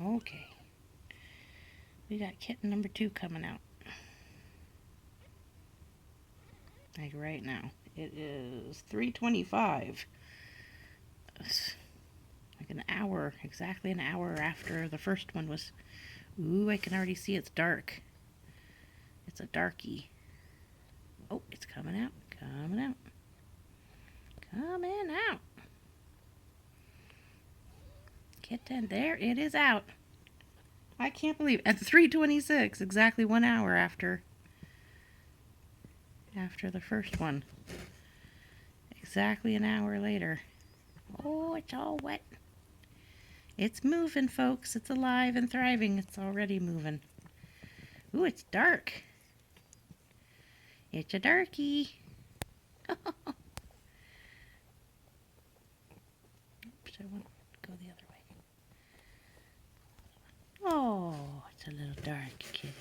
Okay. We got kitten number 2 coming out. Like right now. It is 3:25. Like an hour, exactly an hour after the first one was. Ooh, I can already see it's dark. It's a darkie. Oh, it's coming out, coming out, coming out. Kitten, there it is out. I can't believe it. At 3:26, exactly 1 hour after the first one. Exactly an hour later. Oh, it's all wet. It's moving, folks. It's alive and thriving. It's already moving. Ooh, it's dark. It's a darkie. Oops, I want to go the other way. Oh, it's a little dark kitty.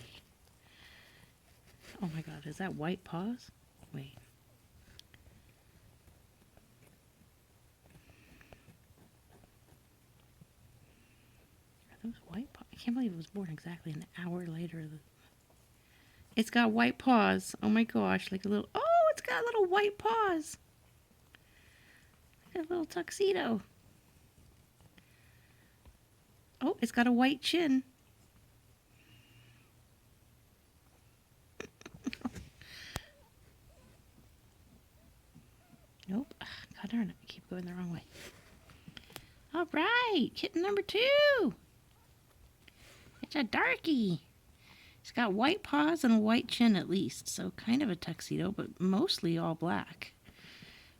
Oh my God, is that white paws? Wait. Are those white paws? I can't believe it was born exactly an hour later. It's got white paws. Oh my gosh, like a little, oh, it's got little white paws. Like a little tuxedo. Oh, it's got a white chin. Nope. God darn it. I keep going the wrong way. All right. Kitten number 2. It's a darkie. It's got white paws and a white chin at least. So kind of a tuxedo, but mostly all black.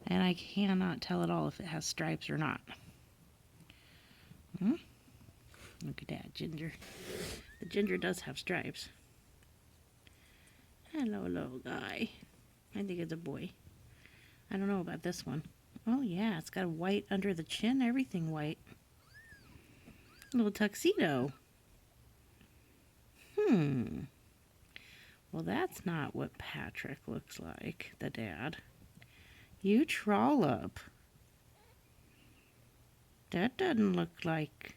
And I cannot tell at all if it has stripes or not. Look at that, Ginger. The Ginger does have stripes. Hello, little guy. I think it's a boy. I don't know about this one. Oh yeah, it's got white under the chin, everything white. Little tuxedo. Well, that's not what Patrick looks like, the dad. You trollop. That doesn't look like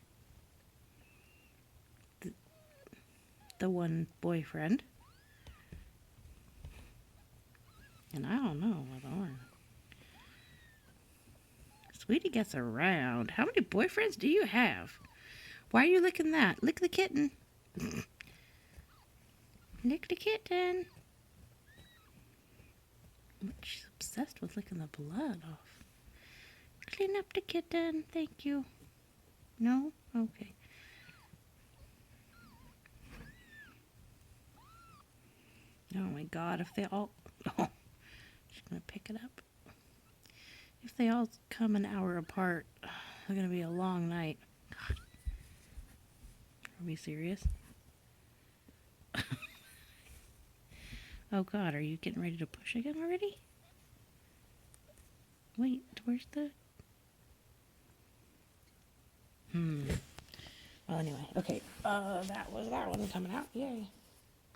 the one boyfriend. And I don't know what orange. Sweetie gets around. How many boyfriends do you have? Why are you licking that? Lick the kitten. Lick the kitten. She's obsessed with licking the blood off. Clean up the kitten. Thank you. No? Okay. Oh my God, if they all... Oh, she's going to pick it up. If they all come an hour apart, it's going to be a long night. God. Are we serious? Oh God, are you getting ready to push again already? Wait, where's the... Well, anyway, okay. That was that one coming out. Yay.